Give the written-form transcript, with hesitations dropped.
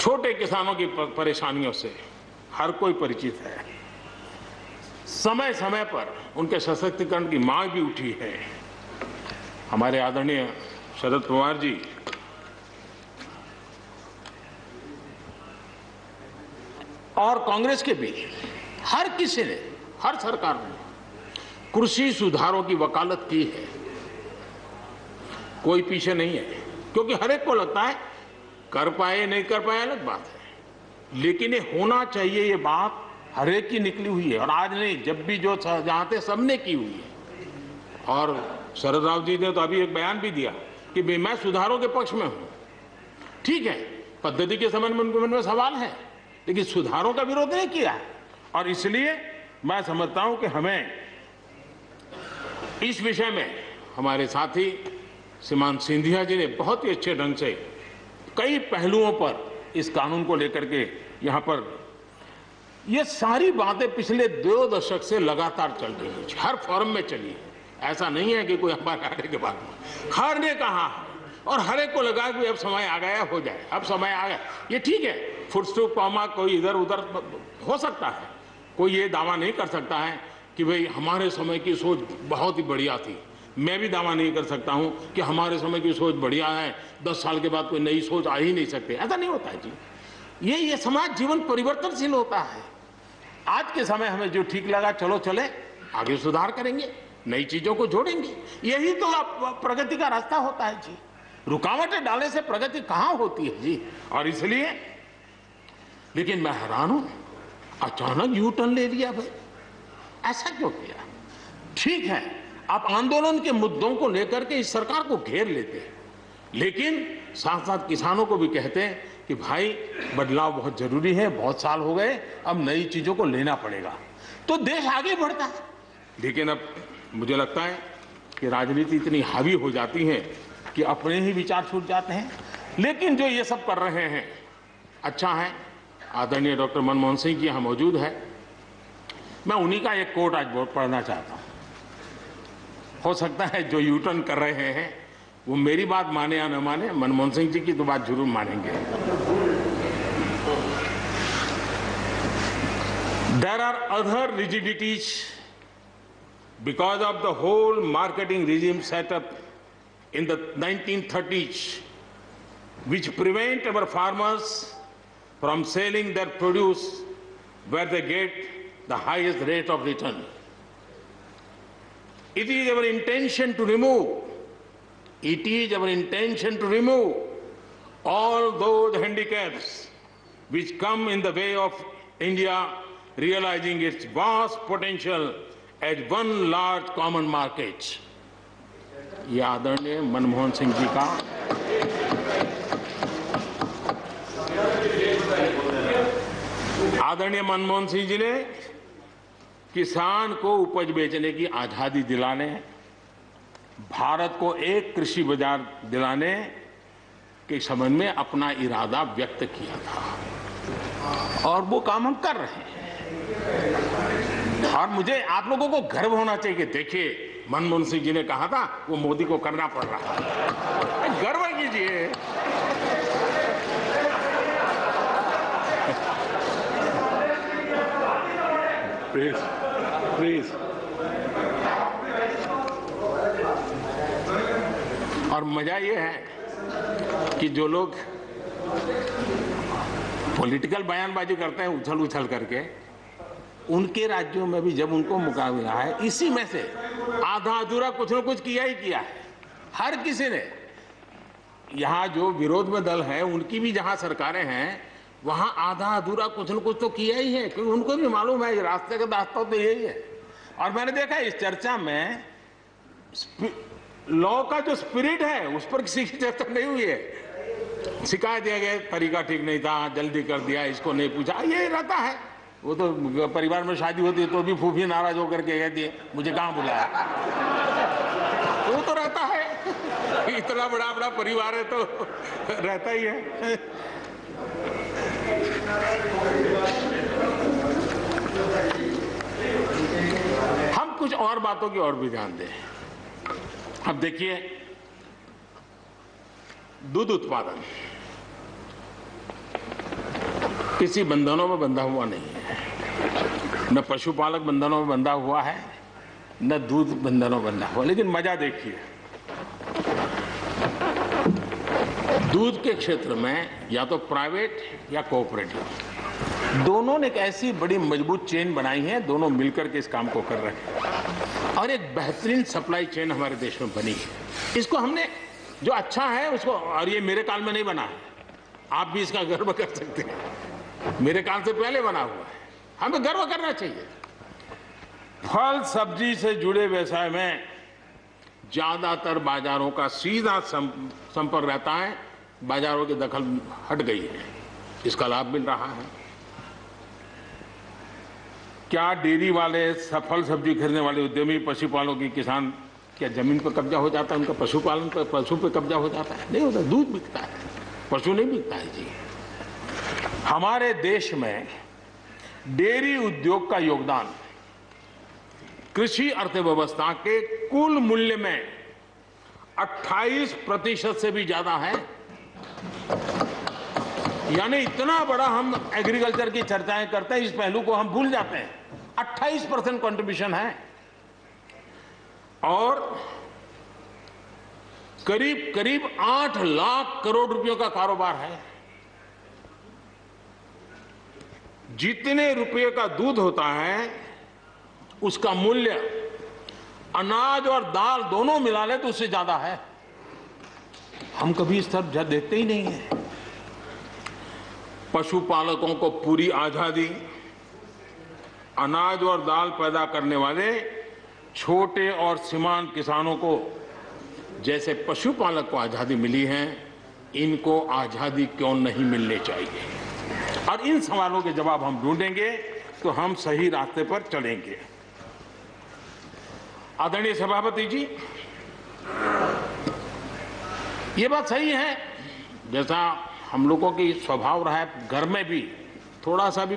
छोटे किसानों की परेशानियों से हर कोई परिचित है। समय समय पर उनके सशक्तिकरण की मांग भी उठी है। हमारे आदरणीय शरद पवार जी और कांग्रेस के भी हर किसी ने, हर सरकार ने कृषि सुधारों की वकालत की है। कोई पीछे नहीं है, क्योंकि हर एक को लगता है कर पाए नहीं कर पाए अलग बात है, लेकिन ये होना चाहिए, ये बात हर एक की निकली हुई है। और आज नहीं, जब भी जो जहां थे सबने की हुई है। और शरद राव जी ने तो अभी एक बयान भी दिया कि मैं सुधारों के पक्ष में हूं। ठीक है, पद्धति के संबंध में उनके मन में सवाल है, लेकिन सुधारों का विरोध नहीं किया। और इसलिए मैं समझता हूं कि हमें इस विषय में हमारे साथी श्रीमान सिंधिया जी ने बहुत ही अच्छे ढंग से कई पहलुओं पर इस कानून को लेकर के यहाँ पर ये सारी बातें पिछले 2 दशक से लगातार चल रही है, हर फोरम में चली है। ऐसा नहीं है कि कोई हमारे आने के बाद में हर ने कहा और हर एक को लगा कि अब समय आ गया, हो जाए, अब समय आ गया। ये ठीक है, फुट स्टॉप कॉमा कोई इधर उधर हो सकता है, कोई ये दावा नहीं कर सकता है कि भाई हमारे समय की सोच बहुत ही बढ़िया थी। मैं भी दावा नहीं कर सकता हूं कि हमारे समय की सोच बढ़िया है, 10 साल के बाद कोई नई सोच आ ही नहीं सकती। ऐसा नहीं होता है जी। ये समाज जीवन परिवर्तनशील होता है। आज के समय हमें जो ठीक लगा चलो चले, आगे सुधार करेंगे, नई चीजों को जोड़ेंगे। यही तो प्रगति का रास्ता होता है जी। रुकावटें डालने से प्रगति कहां होती है जी। और इसलिए, लेकिन मैं हैरान हूं, अचानक यू टर्न ले लिया भाई, ऐसा क्यों किया? ठीक है, आप आंदोलन के मुद्दों को लेकर के इस सरकार को घेर लेते हैं, लेकिन साथ साथ किसानों को भी कहते हैं कि भाई बदलाव बहुत जरूरी है, बहुत साल हो गए, अब नई चीजों को लेना पड़ेगा, तो देश आगे बढ़ता है। लेकिन अब मुझे लगता है कि राजनीति इतनी हावी हो जाती है कि अपने ही विचार छूट जाते हैं। लेकिन जो ये सब कर रहे हैं अच्छा है। आदरणीय डॉक्टर मनमोहन सिंह जी यहाँ मौजूद है, मैं उन्हीं का एक कोट आज पढ़ना चाहता हूँ। हो सकता है जो यू टर्न कर रहे हैं वो मेरी बात माने या न माने, मनमोहन सिंह जी की तो बात जरूर मानेंगे। There are other rigidities because of the whole marketing regime set up in the 1930s, which prevent our farmers from selling their produce where they get the highest rate of return. It is our intention to remove all those handicaps which come in the way of India realizing its vast potential as one large common market. ये आदरणीय मनमोहन सिंह जी का आदरणीय मनमोहन सिंह जी ने किसान को उपज बेचने की आजादी दिलाने, भारत को एक कृषि बाजार दिलाने के संबंध में अपना इरादा व्यक्त किया था और वो काम हम कर रहे हैं। और मुझे आप लोगों को गर्व होना चाहिए कि देखिए मनमोहन सिंह जी ने कहा था वो मोदी को करना पड़ रहा है। गर्व कीजिए। Please please. और मजा ये है कि जो लोग पॉलिटिकल बयानबाजी करते हैं उछल उछल करके, उनके राज्यों में भी जब उनको मौका मिला है, इसी में से आधा अधूरा कुछ न कुछ किया ही किया है हर किसी ने। यहाँ जो विरोध में दल है उनकी भी जहाँ सरकारें हैं वहाँ आधा अधूरा कुछ न कुछ तो किया ही है, क्योंकि उनको भी मालूम है रास्ते का रास्ता तो यही है। और मैंने देखा इस चर्चा में लॉ का जो स्पिरिट है उस पर किसी की चर्चा नहीं हुई है। शिकायत दिया गया तरीका ठीक नहीं था, जल्दी कर दिया, इसको नहीं पूछा, ये रहता है। वो तो परिवार में शादी होती है तो भी फूफी नाराज होकर के कहती है मुझे कहाँ बुलाया। वो तो रहता है, इतना बड़ा बड़ा परिवार है तो रहता ही है। हम कुछ और बातों की ओर भी ध्यान दें। अब देखिए, दूध उत्पादन किसी बंधनों में बंधा हुआ नहीं है, न पशुपालक बंधनों में बंधा हुआ है, न दूध बंधनों में बंधा हुआ। लेकिन मजा देखिए, दूध के क्षेत्र में या तो प्राइवेट या कोऑपरेटिव, दोनों ने एक ऐसी बड़ी मजबूत चेन बनाई है, दोनों मिलकर के इस काम को कर रहे हैं और एक बेहतरीन सप्लाई चेन हमारे देश में बनी है। इसको हमने जो अच्छा है उसको, और ये मेरे काल में नहीं बना है, आप भी इसका गर्व कर सकते हैं, मेरे काल से पहले बना हुआ है, हमें गर्व करना चाहिए। फल सब्जी से जुड़े व्यवसाय में ज्यादातर बाजारों का सीधा संपर्क रहता है, बाजारों की दखल हट गई है, इसका लाभ मिल रहा है। क्या डेयरी वाले, फल सब्जी खरीदने वाले उद्यमी, पशुपालकों की किसान, क्या जमीन पर कब्जा हो जाता है उनका, पशुपालन पर, पशु पे कब्जा हो जाता है? नहीं होता, दूध बिकता है, पशु नहीं बिकता है जी। हमारे देश में डेयरी उद्योग का योगदान कृषि अर्थव्यवस्था के कुल मूल्य में 28% से भी ज्यादा है। यानी इतना बड़ा हम एग्रीकल्चर की चर्चाएं करते हैं, इस पहलू को हम भूल जाते हैं। 28% कंट्रीब्यूशन है और करीब करीब 8 लाख करोड़ रुपयों का कारोबार है। जितने रुपये का दूध होता है उसका मूल्य अनाज और दाल दोनों मिला ले तो उससे ज्यादा है। हम कभी इस तरफ देखते ही नहीं है। पशुपालकों को पूरी आजादी, अनाज और दाल पैदा करने वाले छोटे और सीमांत किसानों को जैसे पशुपालक को आजादी मिली है, इनको आजादी क्यों नहीं मिलनी चाहिए? और इन सवालों के जवाब हम ढूंढेंगे तो हम सही रास्ते पर चलेंगे। आदरणीय सभापति जी, ये बात सही है, जैसा हम लोगों की स्वभाव रहा है, घर में भी थोड़ा सा भी